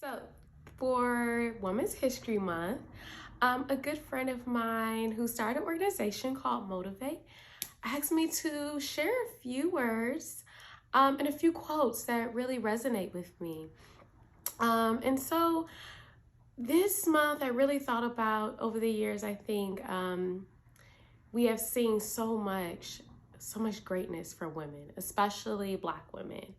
So, for Women's History Month, a good friend of mine who started an organization called Motivate asked me to share a few words and a few quotes that really resonate with me. And so this month, I really thought about over the years, I think we have seen so much greatness for women, especially Black women.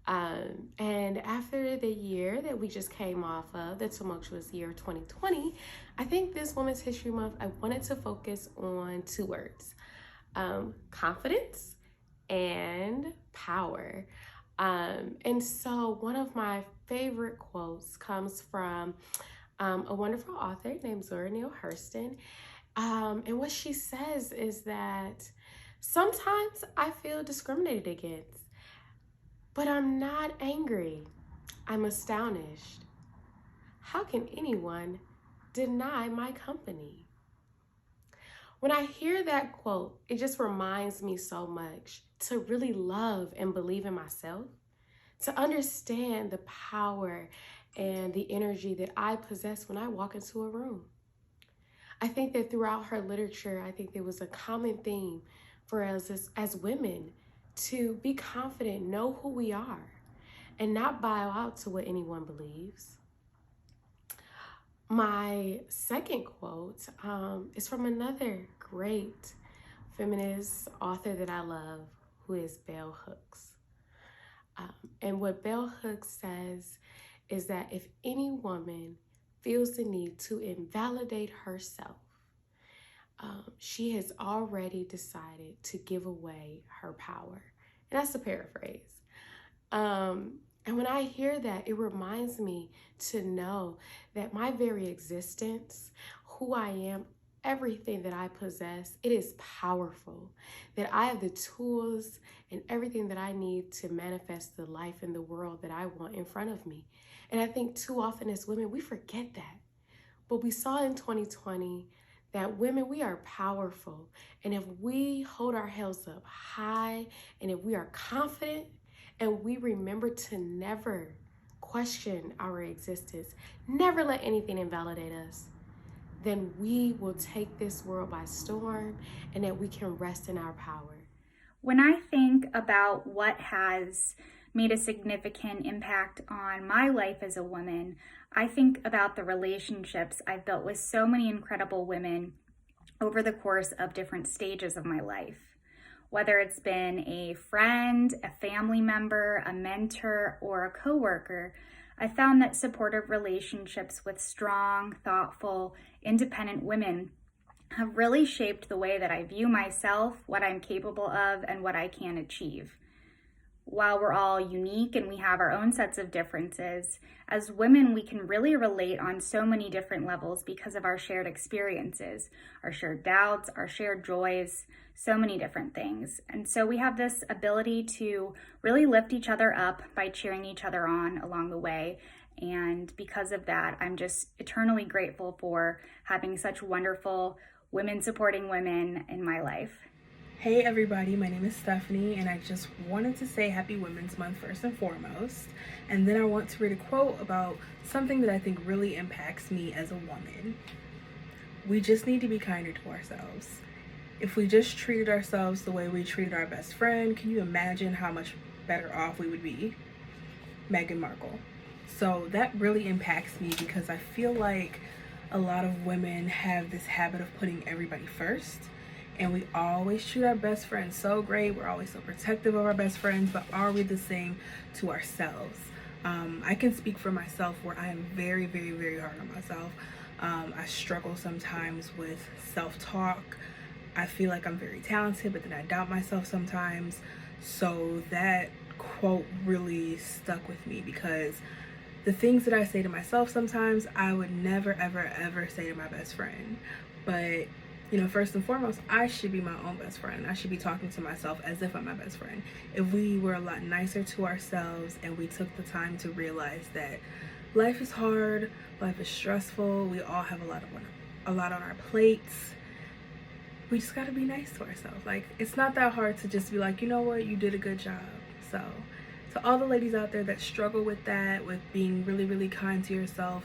And after the year that we just came off of, the tumultuous year 2020, I think this Women's History Month, I wanted to focus on two words: confidence and power. And so, one of my favorite quotes comes from a wonderful author named Zora Neale Hurston. And what she says is that sometimes I feel discriminated against, but I'm not angry. I'm astonished. How can anyone deny my company? When I hear that quote, it just reminds me so much to really love and believe in myself, to understand the power and the energy that I possess when I walk into a room. I think that throughout her literature, I think there was a common theme for us as women to be confident, know who we are, and not bow out to what anyone believes. My second quote is from another great feminist author that I love, who is Bell Hooks. And what Bell Hooks says is that if any woman feels the need to invalidate herself, she has already decided to give away her power. And that's a paraphrase. And when I hear that, it reminds me to know that my very existence, who I am, everything that I possess, it is powerful. That I have the tools and everything that I need to manifest the life in the world that I want in front of me. And I think too often as women, we forget that. But we saw in 2020 that women, we are powerful. And if we hold our heads up high, and if we are confident, and we remember to never question our existence, never let anything invalidate us, then we will take this world by storm, and that we can rest in our power. When I think about what has made a significant impact on my life as a woman, I think about the relationships I've built with so many incredible women over the course of different stages of my life. Whether it's been a friend, a family member, a mentor, or a coworker, I found that supportive relationships with strong, thoughtful, independent women have really shaped the way that I view myself, what I'm capable of, and what I can achieve. While we're all unique and we have our own sets of differences, as women, we can really relate on so many different levels because of our shared experiences, our shared doubts, our shared joys, so many different things. And so we have this ability to really lift each other up by cheering each other on along the way. And because of that, I'm just eternally grateful for having such wonderful women supporting women in my life. Hey everybody, my name is Stephanie, and I just wanted to say Happy Women's Month first and foremost. And then I want to read a quote about something that I think really impacts me as a woman. We just need to be kinder to ourselves. If we just treated ourselves the way we treated our best friend, can you imagine how much better off we would be? Meghan Markle. So that really impacts me because I feel like a lot of women have this habit of putting everybody first. And we always treat our best friends so great. We're always so protective of our best friends, but are we the same to ourselves? I can speak for myself where I am very, very, very hard on myself. I struggle sometimes with self-talk. I feel like I'm very talented, but then I doubt myself sometimes. So that quote really stuck with me because the things that I say to myself sometimes, I would never, ever, ever say to my best friend. But first and foremost, I should be my own best friend. I should be talking to myself as if I'm my best friend. If we were a lot nicer to ourselves and we took the time to realize that life is hard, life is stressful, we all have a lot on our plates. We just gotta be nice to ourselves. Like, it's not that hard to just be like, you know what, you did a good job. So To all the ladies out there that struggle with that, with being really, really kind to yourself,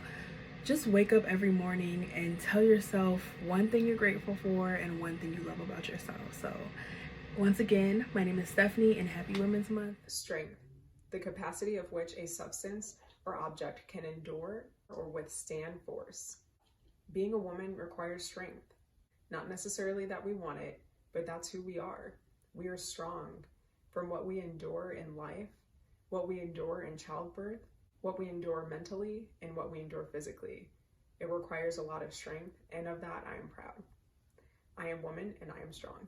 just wake up every morning and tell yourself one thing you're grateful for and one thing you love about yourself. So once again, my name is Stephanie and happy Women's Month. Strength, the capacity of which a substance or object can endure or withstand force. Being a woman requires strength. Not necessarily that we want it, but that's who we are. We are strong from what we endure in life, what we endure in childbirth, what we endure mentally, and what we endure physically. It requires a lot of strength, and of that I am proud. I am woman and I am strong.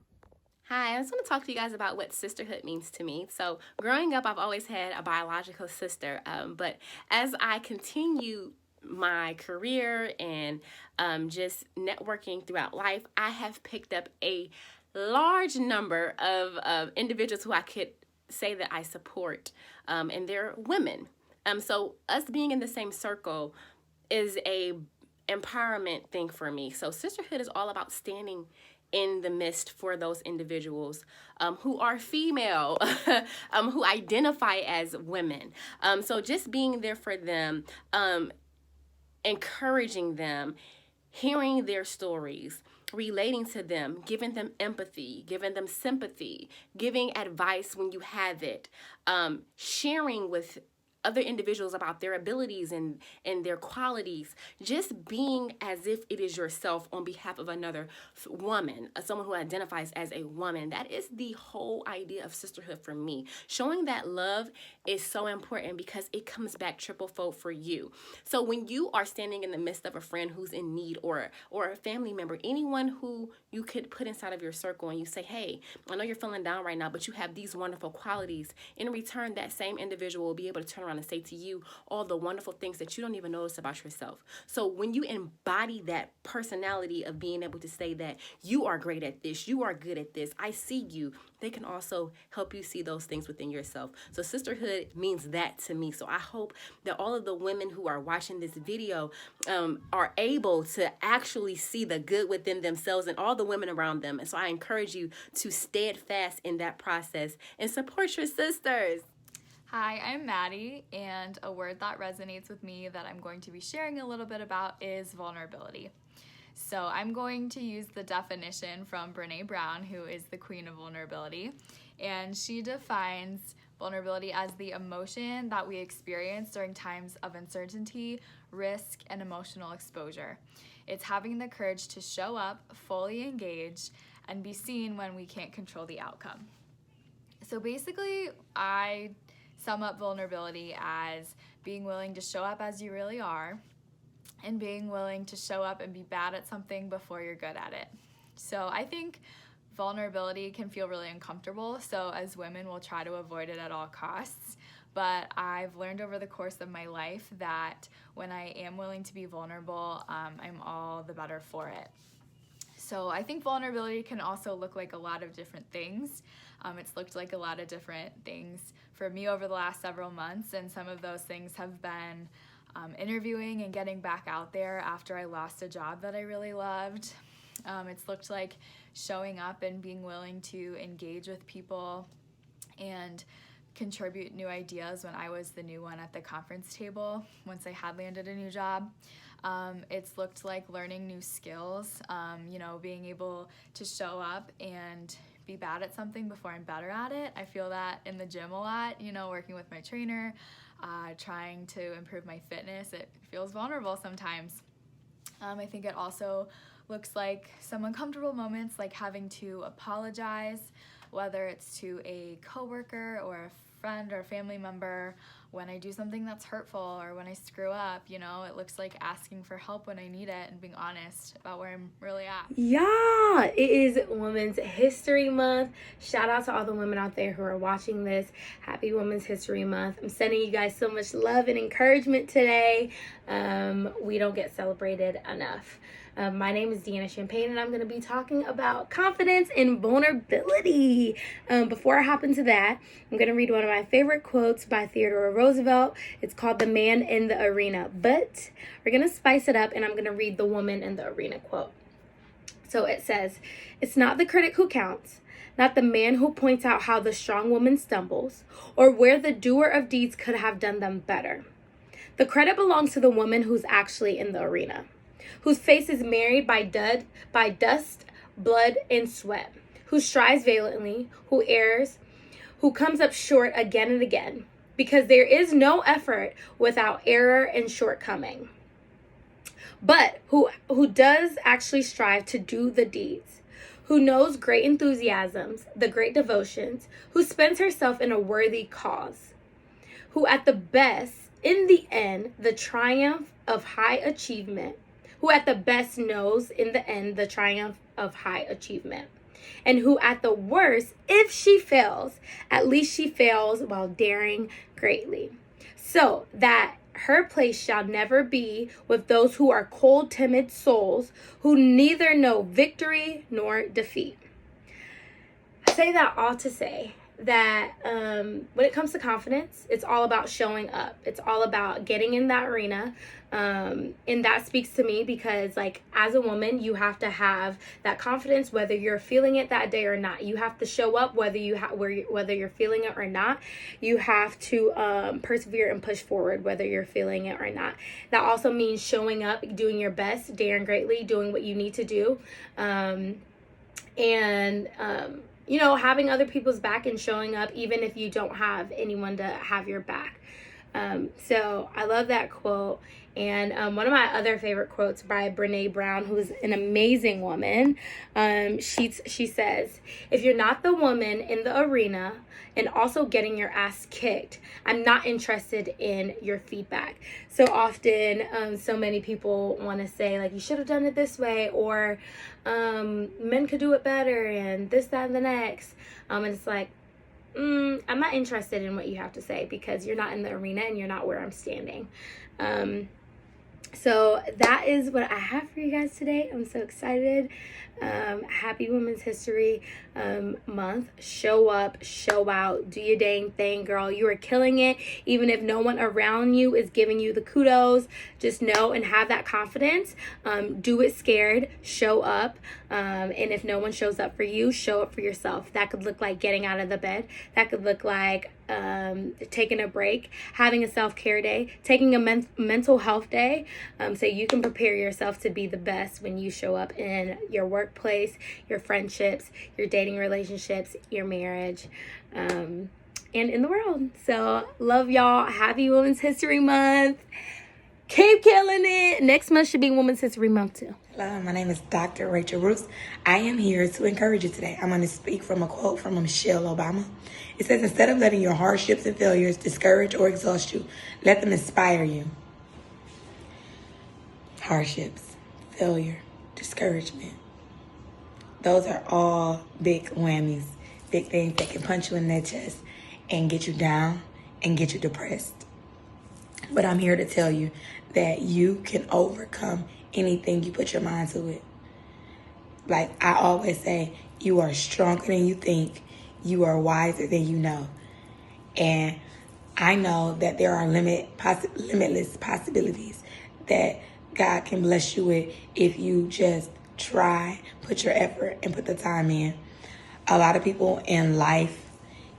Hi, I just want to talk to you guys about what sisterhood means to me. So growing up, I've always had a biological sister, but as I continue my career and just networking throughout life, I have picked up a large number of individuals who I could say that I support, and they're women. So us being in the same circle is a empowerment thing for me. So sisterhood is all about standing in the midst for those individuals who are female, who identify as women. So just being there for them, encouraging them, hearing their stories, relating to them, giving them empathy, giving them sympathy, giving advice when you have it, sharing with other individuals about their abilities and their qualities, just being as if it is yourself on behalf of another woman, someone who identifies as a woman. That is the whole idea of sisterhood for me. Showing that love is so important because it comes back triple fold for you. So when you are standing in the midst of a friend who's in need or a family member, anyone who you could put inside of your circle, and you say, hey, I know you're feeling down right now, but you have these wonderful qualities. In return, that same individual will be able to turn around and say to you all the wonderful things that you don't even notice about yourself. So when you embody that personality of being able to say that you are great at this, you are good at this, I see you, they can also help you see those things within yourself. So sisterhood means that to me. So I hope that all of the women who are watching this video are able to actually see the good within themselves and all the women around them. And so I encourage you to steadfast in that process and support your sisters. Hi, I'm Maddie, and a word that resonates with me that I'm going to be sharing a little bit about is vulnerability. So I'm going to use the definition from Brene Brown, who is the queen of vulnerability, and she defines vulnerability as the emotion that we experience during times of uncertainty, risk, and emotional exposure. It's having the courage to show up, fully engage, and be seen when we can't control the outcome. So basically, I sum up vulnerability as being willing to show up as you really are and being willing to show up and be bad at something before you're good at it. So I think vulnerability can feel really uncomfortable, so as women we'll try to avoid it at all costs. But I've learned over the course of my life that when I am willing to be vulnerable, I'm all the better for it. So I think vulnerability can also look like a lot of different things. It's looked like a lot of different things for me over the last several months, and some of those things have been interviewing and getting back out there after I lost a job that I really loved. It's looked like showing up and being willing to engage with people and contribute new ideas when I was the new one at the conference table once I had landed a new job. It's looked like learning new skills, being able to show up and be bad at something before I'm better at it. I feel that in the gym a lot, working with my trainer, trying to improve my fitness. It feels vulnerable sometimes. I think it also looks like some uncomfortable moments, like having to apologize, whether it's to a coworker or a friend or a family member when I do something that's hurtful or when I screw up. It looks like asking for help when I need it and being honest about where I'm really at. Yeah, it is Women's History Month. Shout out to all the women out there who are watching this. Happy Women's History Month. I'm sending you guys so much love and encouragement today. We don't get celebrated enough. My name is Deanna Champagne, and I'm going to be talking about confidence and vulnerability. Before I hop into that, I'm going to read one of my favorite quotes by Theodore Roosevelt. It's called The Man in the Arena. But we're going to spice it up, and I'm going to read the Woman in the Arena quote. So it says, "It's not the critic who counts, not the man who points out how the strong woman stumbles or where the doer of deeds could have done them better. The credit belongs to the woman who's actually in the arena, whose face is marred by dust, blood, and sweat, who strives valiantly, who errs, who comes up short again and again, because there is no effort without error and shortcoming. But who does actually strive to do the deeds, who knows great enthusiasms, the great devotions, who spends herself in a worthy cause, who at the best, in the end, the triumph of high achievement, who at the best knows in the end the triumph of high achievement, and who at the worst, if she fails, at least she fails while daring greatly, so that her place shall never be with those who are cold, timid souls, who neither know victory nor defeat. I say that all to say that when it comes to confidence, it's all about showing up. It's all about getting in that arena. And that speaks to me because, like, as a woman, you have to have that confidence whether you're feeling it that day or not. You have to show up whether you're feeling it or not. You have to persevere and push forward whether you're feeling it or not. That also means showing up, doing your best, daring greatly, doing what you need to do, having other people's back and showing up even if you don't have anyone to have your back. So I love that quote. And one of my other favorite quotes by Brene Brown, who's an amazing woman, she says, "If you're not the woman in the arena and also getting your ass kicked, I'm not interested in your feedback." So often, so many people want to say, like, you should have done it this way, or men could do it better, and this, that, and the next. And it's like, I'm not interested in what you have to say because you're not in the arena and you're not where I'm standing. So that is what I have for you guys today. I'm so excited. Happy Women's History Month. Show up, show out, do your dang thing, girl. You are killing it. Even if no one around you is giving you the kudos, just know and have that confidence. Do it scared, show up. And if no one shows up for you, show up for yourself. That could look like getting out of the bed. That could look like taking a break, having a self-care day, taking a mental health day, so you can prepare yourself to be the best when you show up in your workplace, your friendships, your dating relationships, your marriage, and in the world. So love y'all. Happy Women's History Month. Keep killing it. Next month should be Women's History Month too. Hello, my name is Dr. Rachel Roos. I am here to encourage you today. I'm going to speak from a quote from Michelle Obama. It says, "Instead of letting your hardships and failures discourage or exhaust you, let them inspire you." Hardships, failure, discouragement. Those are all big whammies, big things that can punch you in the chest and get you down and get you depressed. But I'm here to tell you that you can overcome anything you put your mind to it. Like I always say, you are stronger than you think. You are wiser than you know. And I know that there are limitless possibilities that God can bless you with if you just try, put your effort, and put the time in. A lot of people in life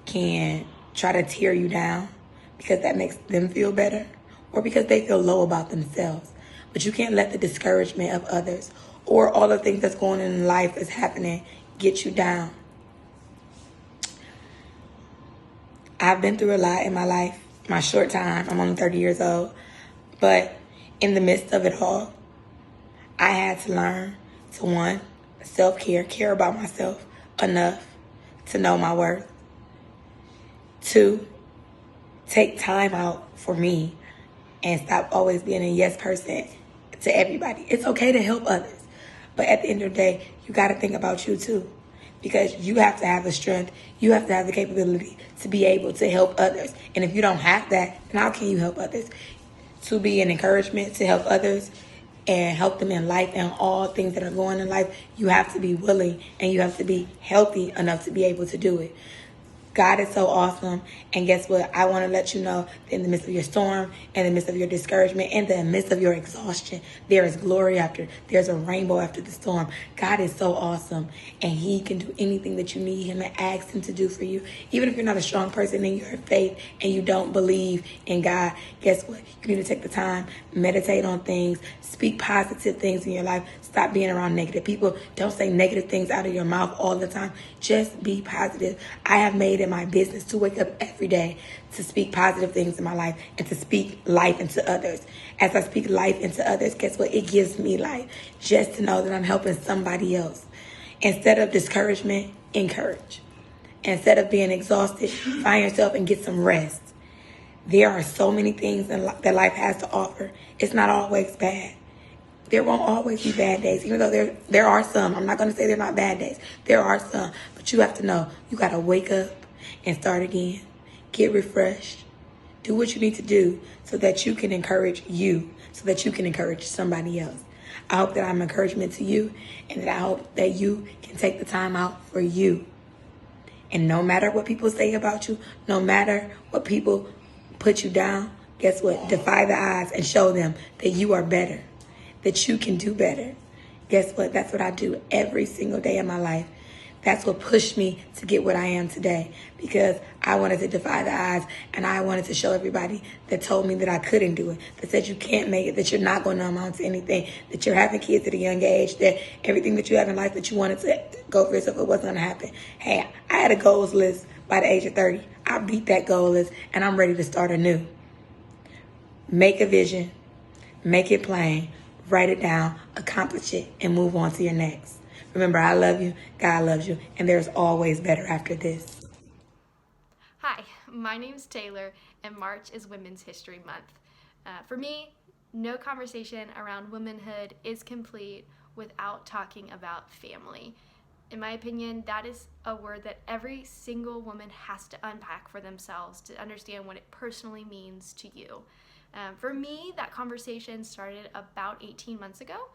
can try to tear you down because that makes them feel better or because they feel low about themselves. But you can't let the discouragement of others or all the things that's going on in life that's happening get you down. I've been through a lot in my life, my short time. I'm only 30 years old. But in the midst of it all, I had to learn to, one, self-care, care about myself enough to know my worth. Two, take time out for me and stop always being a yes person to everybody. It's okay to help others, but at the end of the day, you got to think about you too, because you have to have the strength, you have to have the capability to be able to help others. And if you don't have that, then how can you help others? To be an encouragement to help others and help them in life and all things that are going in life, you have to be willing and you have to be healthy enough to be able to do it. God is so awesome. And guess what? I want to let you know that in the midst of your storm, in the midst of your discouragement, in the midst of your exhaustion, there is glory after. There's a rainbow after the storm. God is so awesome. And he can do anything that you need him and ask him to do for you. Even if you're not a strong person in your faith and you don't believe in God, guess what? You need to take the time, meditate on things, speak positive things in your life. Stop being around negative people. Don't say negative things out of your mouth all the time. Just be positive. I have made it my business to wake up every day to speak positive things in my life and to speak life into others. As I speak life into others, guess what? It gives me life just to know that I'm helping somebody else. Instead of discouragement, encourage. Instead of being exhausted, find yourself and get some rest. There are so many things that life has to offer. It's not always bad. There won't always be bad days, even though there are some. I'm not going to say they're not bad days. There are some. But you have to know, you got to wake up and start again. Get refreshed. Do what you need to do so that you can encourage you, so that you can encourage somebody else. I hope that I'm encouragement to you, and that I hope that you can take the time out for you. And no matter what people say about you, no matter what people put you down, guess what? Defy the odds and show them that you are better, that you can do better. Guess what? That's what I do every single day of my life. That's what pushed me to get what I am today, because I wanted to defy the odds, and I wanted to show everybody that told me that I couldn't do it, that said you can't make it, that you're not going to amount to anything, that you're having kids at a young age, that everything that you have in life that you wanted to go for yourself, it wasn't going to happen. Hey, I had a goals list by the age of 30. I beat that goal list, and I'm ready to start anew. Make a vision, make it plain, write it down, accomplish it, and move on to your next. Remember, I love you, God loves you, and there's always better after this. Hi, my name's Taylor, and March is Women's History Month. For me, no conversation around womanhood is complete without talking about family. In my opinion, that is a word that every single woman has to unpack for themselves to understand what it personally means to you. For me, that conversation started about 18 months ago.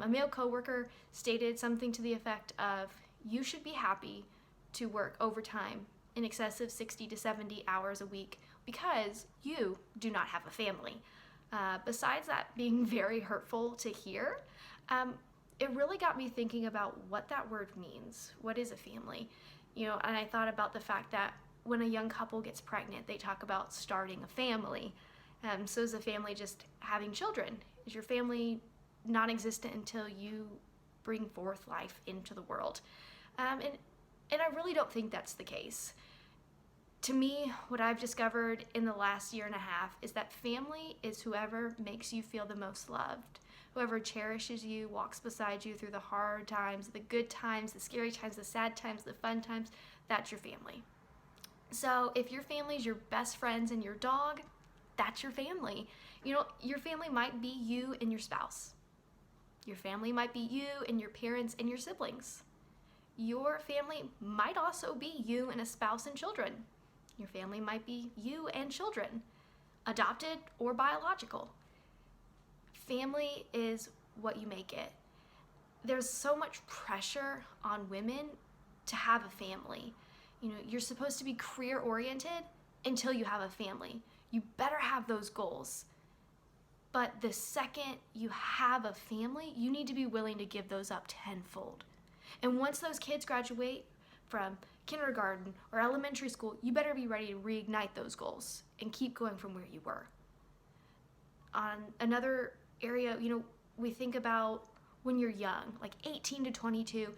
A male coworker stated something to the effect of, you should be happy to work overtime in excess of 60 to 70 hours a week because you do not have a family. Besides that being very hurtful to hear, it really got me thinking about what that word means. What is a family? And I thought about the fact that when a young couple gets pregnant, they talk about starting a family. So is a family just having children? Is your family non-existent until you bring forth life into the world? And I really don't think that's the case. To me, what I've discovered in the last year and a half is that family is whoever makes you feel the most loved, whoever cherishes you, walks beside you through the hard times, the good times, the scary times, the sad times, the fun times. That's your family. So if your family is your best friends and your dog, that's your family. Your family might be you and your spouse. Your family might be you and your parents and your siblings. Your family might also be you and a spouse and children. Your family might be you and children, adopted or biological. Family is what you make it. There's so much pressure on women to have a family. You're supposed to be career oriented until you have a family. You better have those goals. But the second you have a family, you need to be willing to give those up tenfold. And once those kids graduate from kindergarten or elementary school, you better be ready to reignite those goals and keep going from where you were. On another area, we think about when you're young, like 18 to 22,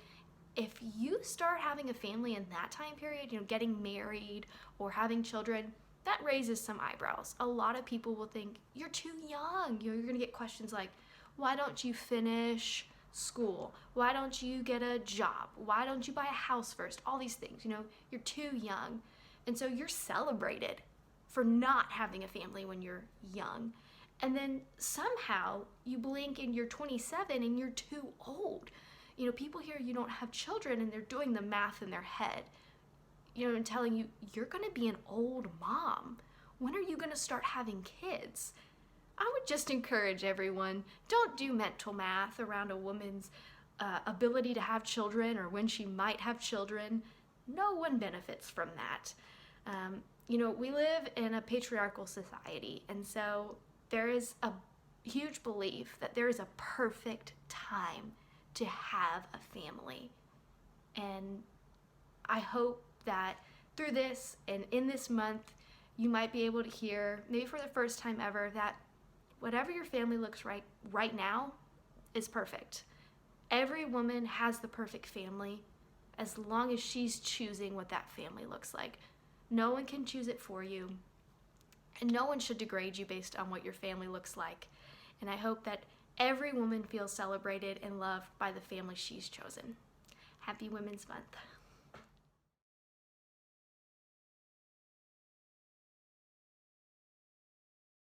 if you start having a family in that time period, getting married or having children, that raises some eyebrows. A lot of people will think, you're too young. You're going to get questions like, why don't you finish school? Why don't you get a job? Why don't you buy a house first? All these things, you're too young. And so you're celebrated for not having a family when you're young. And then somehow you blink and you're 27 and you're too old. People hear you don't have children and they're doing the math in their head. And telling you, you're going to be an old mom. When are you going to start having kids? I would just encourage everyone, don't do mental math around a woman's ability to have children or when she might have children. no one benefits from that. We live in a patriarchal society, and so there is a huge belief that there is a perfect time to have a family. And I hope that through this and in this month, you might be able to hear, maybe for the first time ever, that whatever your family looks right now is perfect. Every woman has the perfect family as long as she's choosing what that family looks like. No one can choose it for you, and no one should degrade you based on what your family looks like. And I hope that every woman feels celebrated and loved by the family she's chosen. Happy Women's Month.